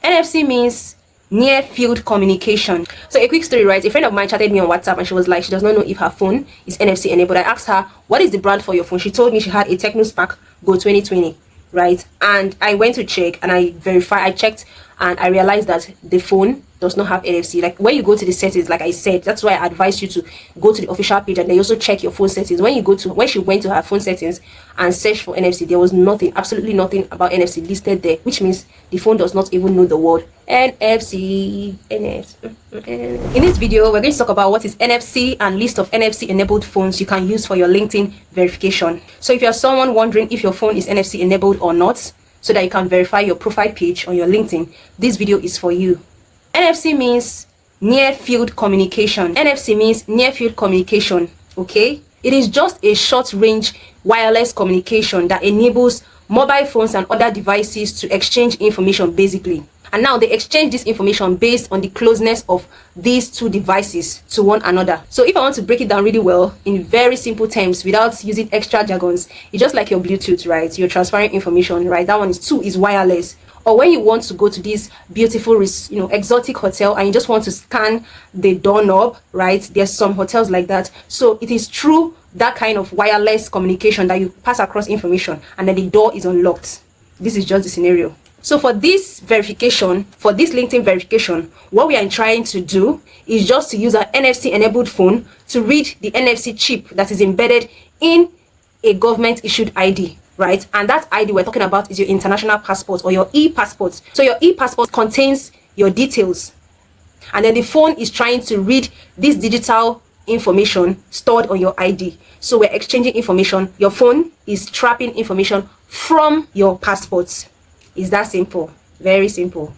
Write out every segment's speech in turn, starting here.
NFC means near field communication. So a quick story, right? A friend of mine chatted me on WhatsApp and she was like, she does not know if her phone is NFC enabled. I asked her, what is the brand for your phone? She told me she had a Tecno Spark Go 2020, right? And I went to check and I checked and I realized that the phone does not have NFC. Like when you go to the settings, like I said, that's why I advise you to go to the official page and then you also check your phone settings. When she went to her phone settings and searched for NFC, there was nothing, absolutely nothing about NFC listed there, which means the phone does not even know the word NFC. In this video, we're going to talk about what is NFC and list of NFC enabled phones you can use for your LinkedIn verification. So if you're someone wondering if your phone is NFC enabled or not, so that you can verify your profile page on your LinkedIn, this video is for you. NFC means near field communication. NFC means near field communication, okay? It is just a short range wireless communication that enables mobile phones and other devices to exchange information basically. And now they exchange this information based on the closeness of these two devices to one another. So if I want to break it down really well in very simple terms without using extra jargons, it's just like your Bluetooth, right? You're transferring information, right? That one is wireless. Or when you want to go to this beautiful, exotic hotel and you just want to scan the doorknob, right? There's some hotels like that. So it is through that kind of wireless communication that you pass across information and then the door is unlocked. This is just the scenario. So for this verification, for this LinkedIn verification, what we are trying to do is just to use an NFC enabled phone to read the NFC chip that is embedded in a government issued ID. Right? And that ID we're talking about is your international passport or your e-passport. So your e-passport contains your details. And then the phone is trying to read this digital information stored on your ID. So we're exchanging information. Your phone is trapping information from your passport. It's that simple. Very simple.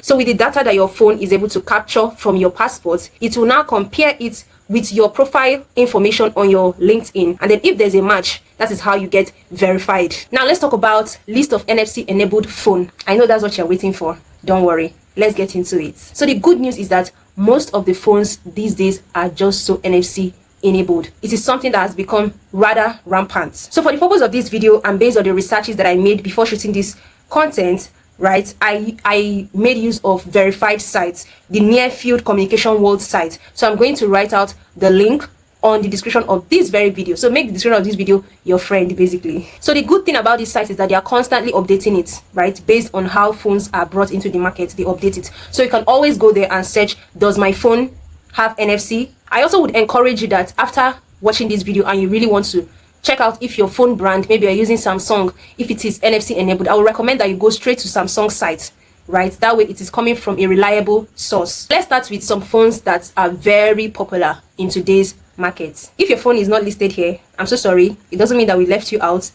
So with the data that your phone is able to capture from your passport, it will now compare it with your profile information on your LinkedIn, and then if there's a match, that is how you get verified. Now let's talk about list of NFC enabled phone. I know that's what you're waiting for. Don't worry, let's get into it. So the good news is that most of the phones these days are just so NFC enabled. It is something that has become rather rampant. So for the purpose of this video and based on the researches that I made before shooting this content, right, I made use of verified sites, the near field communication world site. So I'm going to write out the link on the description of this very video. So make the description of this video your friend basically. So the good thing about this site is that they are constantly updating it, right? Based on how phones are brought into the market, they update it. So you can always go there and search, does my phone have NFC? I also would encourage you that after watching this video and you really want to check out if your phone brand, maybe you're using Samsung, if it is NFC enabled, I would recommend that you go straight to Samsung site, right? That way it is coming from a reliable source. Let's start with some phones that are very popular in today's market. If your phone is not listed here, I'm so sorry. It doesn't mean that we left you out,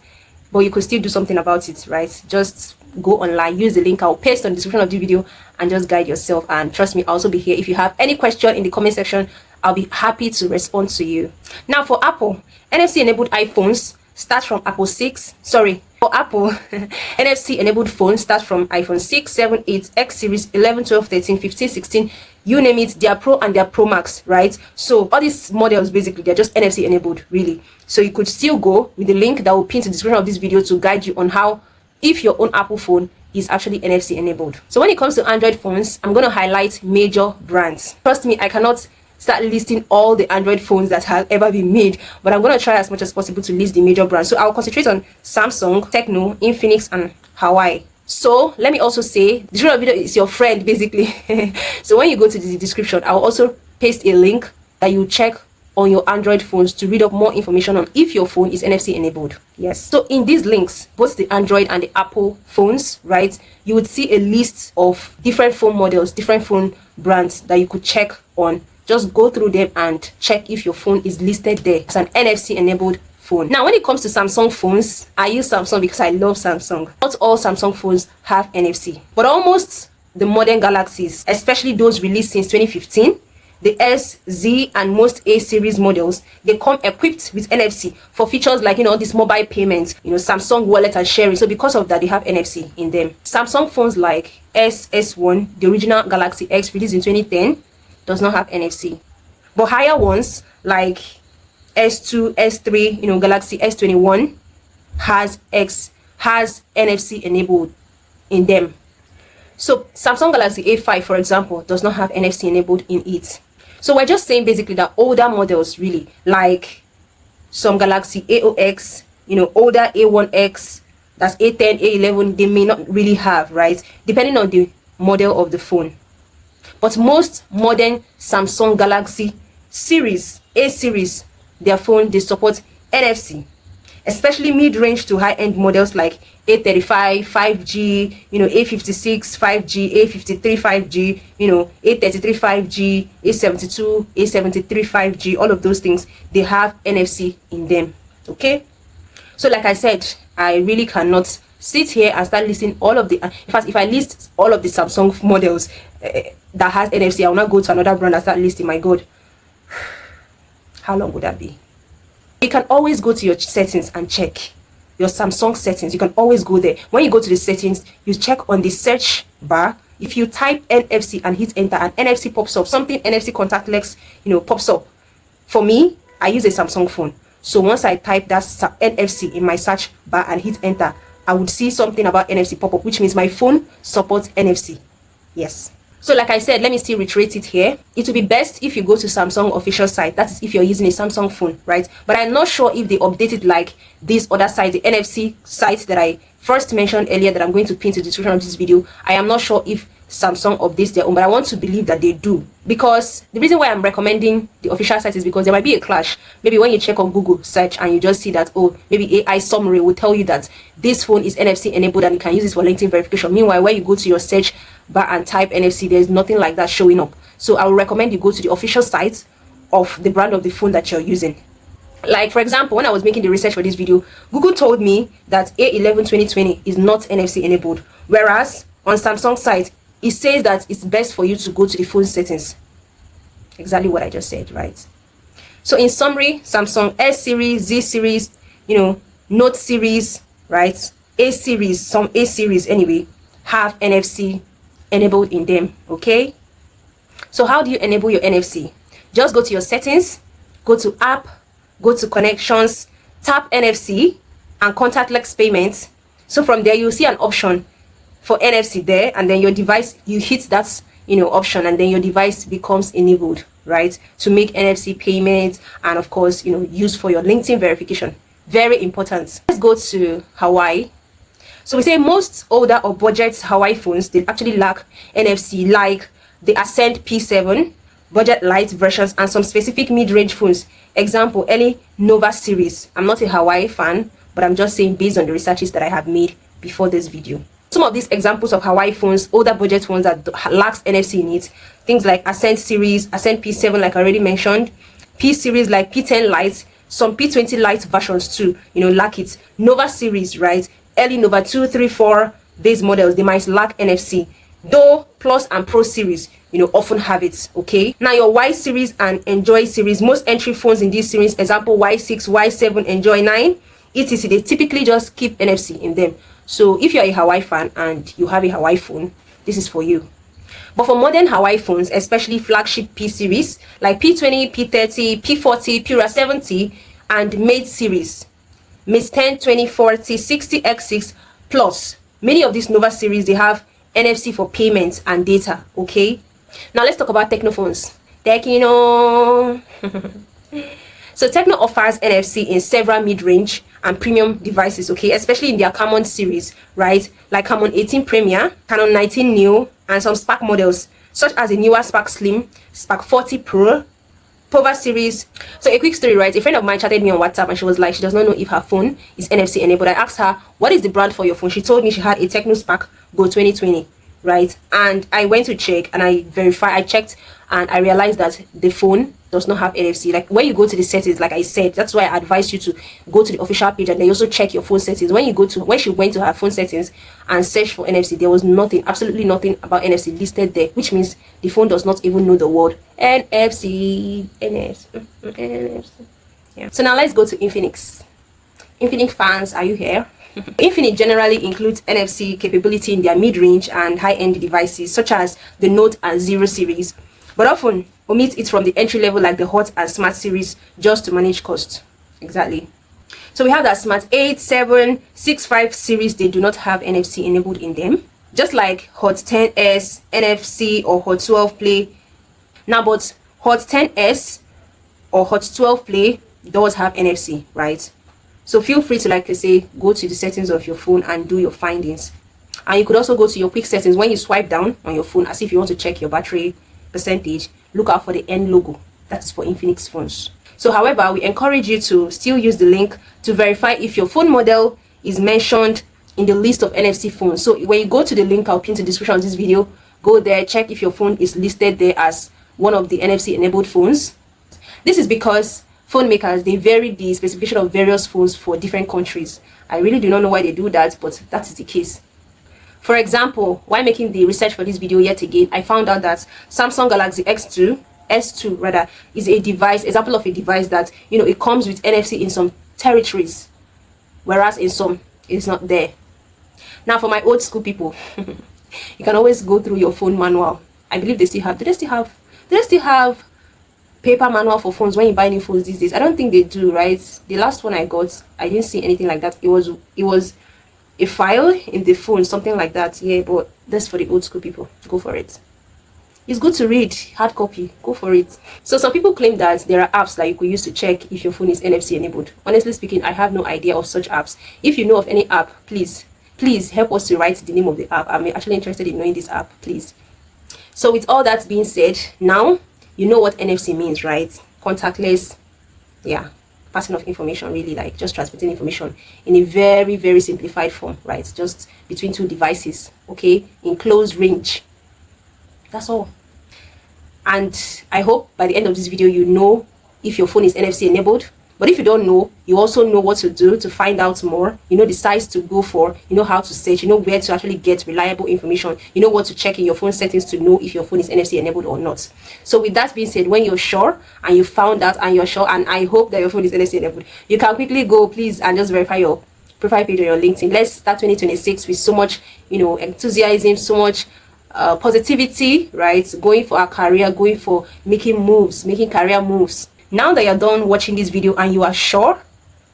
but you could still do something about it, right? Just go online, use the link I'll paste on the description of the video and just guide yourself. And trust me, I'll also be here. If you have any question in the comment section, I'll be happy to respond to you. Now for Apple, NFC enabled iPhones start from Apple 6. Sorry, for Apple, NFC enabled phones start from iPhone 6, 7, 8, X series, 11, 12, 13, 15, 16, you name it, their Pro and their Pro Max, right? So all these models basically, they're just NFC enabled, really. So you could still go with the link that will pin to the description of this video to guide you on how, if your own Apple phone is actually NFC enabled. So when it comes to Android phones, I'm going to highlight major brands. Trust me, I cannot start listing all the Android phones that have ever been made, but I'm going to try as much as possible to list the major brands. So I'll concentrate on Samsung, Tecno, Infinix, and Huawei. So let me also say, the description of the video is your friend basically. So when you go to the description, I'll also paste a link that you check on your Android phones to read up more information on if your phone is NFC enabled. Yes. So in these links, both the Android and the Apple phones, right, you would see a list of different phone models, different phone brands that you could check on. Just go through them and check if your phone is listed there as an NFC enabled phone. Now when it comes to Samsung phones, I use Samsung because I love Samsung. Not all Samsung phones have NFC, but almost the modern Galaxies, especially those released since 2015, the S, Z, and most A series models, they come equipped with NFC for features like, this mobile payments, Samsung Wallet and sharing. So because of that, they have NFC in them. Samsung phones like S1, the original Galaxy X released in 2010, does not have NFC. But higher ones like S2, S3, Galaxy S21 has NFC enabled in them. So Samsung Galaxy A5, for example, does not have NFC enabled in it. So we're just saying basically that older models, really, like some Galaxy A0X, older A1X, that's A10, A11, they may not really have, right? Depending on the model of the phone. But most modern Samsung Galaxy series, A series, their phone, they support NFC. Especially mid-range to high-end models like A35 5G, A56 5G, A53 5G, A33 5G, A72, A73 5G, all of those things, they have NFC in them. Okay, so like I said, I really cannot sit here and start listing all of the, in fact, if I list all of the Samsung models that has NFC, I will not go to another brand and start listing. My god, how long would that be? You can always go to your settings and check your Samsung settings. You can always go there. When you go to the settings, you check on the search bar. If you type NFC and hit enter, and NFC pops up, something NFC contactless, pops up. For me, I use a Samsung phone. So once I type that NFC in my search bar and hit enter, I would see something about NFC pop up, which means my phone supports NFC. Yes. So like I said, let me still reiterate it here. It will be best if you go to Samsung official site. That is if you're using a Samsung phone, right? But I'm not sure if they update it like this other site, the NFC site that I first mentioned earlier that I'm going to pin to the description of this video. I am not sure if Samsung updates their own, but I want to believe that they do, because the reason why I'm recommending the official site is because there might be a clash. Maybe when you check on Google search and you just see that, oh, maybe AI summary will tell you that this phone is NFC enabled and you can use this for LinkedIn verification. Meanwhile, when you go to your search bar and type NFC, there's nothing like that showing up. So I would recommend you go to the official site of the brand of the phone that you're using. Like for example, when I was making the research for this video, Google told me that A11 2020 is not NFC enabled, whereas on Samsung site it says that it's best for you to go to the phone settings. Exactly what I just said, right? So in summary, Samsung S series, Z series, Note series, right, A series, some A series anyway, have NFC enabled in them. Okay, so how do you enable your NFC? Just go to your settings, go to app, go to connections, tap NFC and contactless payments. So from there you'll see an option for NFC there, and then your device, you hit that option, and then your device becomes enabled, right, to make NFC payments and of course use for your LinkedIn verification. Very important. Let's go to Huawei. So we say most older or budget Huawei phones, they actually lack NFC, like the Ascend P7, budget light versions, and some specific mid-range phones. Example, early Nova series. I'm not a Huawei fan, but I'm just saying based on the researches that I have made before this video. Some of these examples of Huawei phones, older budget phones that lacks NFC in it, things like Ascend series, Ascend P7 like I already mentioned, P series like P10 Lite, some P20 Lite versions too, lack it. Nova series, right, early Nova 2, 3, 4, these models, they might lack NFC. Though Plus and Pro series, often have it. Okay, now your Y series and Enjoy series, most entry phones in this series, example Y6, Y7, Enjoy 9, etc., they typically just keep NFC in them. So if you're a Huawei fan and you have a Huawei phone, this is for you. But for modern Huawei phones, especially flagship P series like P20, P30, P40, P70, and Mate series, Mate 10, 20, 40, 60, X6 Plus, many of these Nova series, they have NFC for payments and data. Okay, now let's talk about Tecno phones. Tecno. So Tecno offers NFC in several mid-range and premium devices, okay, especially in their Camon series, right, like Camon 18 Premier, Canon 19 Neo, and some Spark models such as the newer Spark Slim, Spark 40 Pro, Pova series. So a quick story, right, a friend of mine chatted me on WhatsApp and she was like, she does not know if her phone is NFC enabled. I asked her, what is the brand for your phone? She told me she had a Tecno Spark Go 2020, right, and I went to check and I checked and I realized that the phone does not have NFC. Like when you go to the settings, like I said, that's why I advise you to go to the official page and then you also check your phone settings. When she went to her phone settings and searched for NFC, there was nothing, absolutely nothing about NFC listed there, which means the phone does not even know the word NFC. Yeah. So now let's go to Infinix. Infinix fans, are you here? Infinix generally includes NFC capability in their mid-range and high-end devices such as the Note and Zero series, but often omit it from the entry level like the Hot and Smart series just to manage costs. Exactly. So we have that Smart 8, 7, 6, 5 series, they do not have NFC enabled in them. just like Hot 10s, NFC, or Hot 12 Play. Now, but Hot 10s or Hot 12 Play does have NFC, right? So feel free to, like I say, go to the settings of your phone and do your findings. And you could also go to your quick settings. When you swipe down on your phone, as if you want to check your battery percentage, look out for the N logo. That's for Infinix phones. So however, we encourage you to still use the link to verify if your phone model is mentioned in the list of NFC phones. So when you go to the link I'll pin to the description of this video, go there, check if your phone is listed there as one of the NFC enabled phones. This is because phone makers, they vary the specification of various phones for different countries. I really do not know why they do that, but that is the case. For example, while making the research for this video yet again, I found out that Samsung Galaxy S2 rather, is a device, example of a device that, you know, it comes with NFC in some territories, whereas in some it's not there. Now, for my old school people, you can always go through your phone manual. I believe they still have. Do they still have paper manual for phones when you buy new phones these days? I don't think they do, right? The last one I got, I didn't see anything like that. It was a file in the phone, something like that. Yeah, but that's for the old school people. Go for it. It's good to read hard copy. Go for it. So some people claim that there are apps that you could use to check if your phone is NFC enabled. Honestly speaking, I have no idea of such apps. If you know of any app, please help us to write the name of the app. I'm actually interested in knowing this app, please. So with all that being said, now you know what NFC means, right? Contactless, yeah, passing of information, really, like just transmitting information in a very, very simplified form, right? Just between two devices, okay, in close range. That's all. And I hope by the end of this video you know if your phone is NFC enabled. But if you don't know, you also know what to do to find out more. You know the size to go for, you know how to search, you know where to actually get reliable information, you know what to check in your phone settings to know if your phone is NFC enabled or not. So with that being said, when you're sure and you found out and you're sure, and I hope that your phone is NFC enabled, you can quickly go, please, and just verify your profile page on your LinkedIn. Let's start 2026 with so much, you know, enthusiasm, so much positivity, right? Going for our career, going for making moves, making career moves. Now that you're done watching this video and you are sure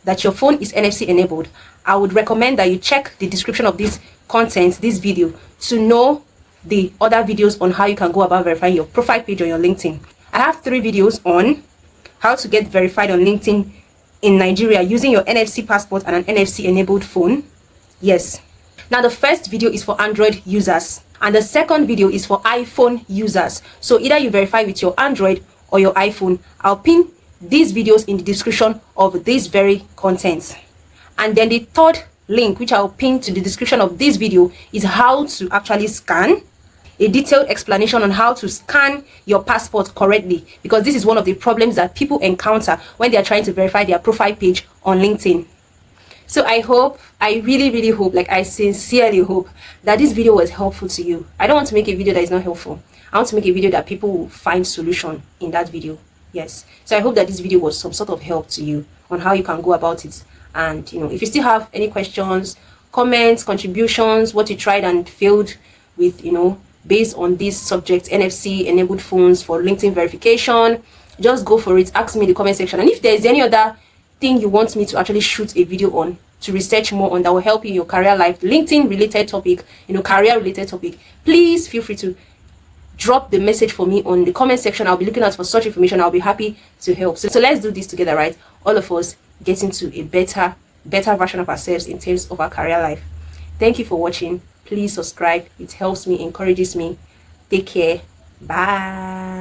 that your phone is NFC enabled, I would recommend that you check the description of this content, this video, to know the other videos on how you can go about verifying your profile page on your LinkedIn. I have 3 videos on how to get verified on LinkedIn in Nigeria using your NFC passport and an NFC enabled phone. Yes. Now the first video is for Android users and the second video is for iPhone users. So either you verify with your Android or your iPhone. I'll pin these videos in the description of this very content. And then the third link, which I'll pin to the description of this video, is how to actually scan, a detailed explanation on how to scan your passport correctly, because this is one of the problems that people encounter when they are trying to verify their profile page on LinkedIn. So I really hope, like I sincerely hope that this video was helpful to you. I don't want to make a video that is not helpful. I want to make a video that people will find solution in that video. Yes. So I hope that this video was some sort of help to you on how you can go about it. And, you know, if you still have any questions, comments, contributions, what you tried and failed with, you know, based on this subject, NFC enabled phones for LinkedIn verification, just go for it. Ask me in the comment section. And if there's any other thing you want me to actually shoot a video on, to research more on, that will help you in your career life, LinkedIn related topic, you know, career related topic, please feel free to drop the message for me on the comment section. I'll be looking out for such information. I'll be happy to help. So let's do this together, right? All of us get into a better version of ourselves in terms of our career life. Thank you for watching. Please subscribe. It helps me, encourages me. Take care. Bye.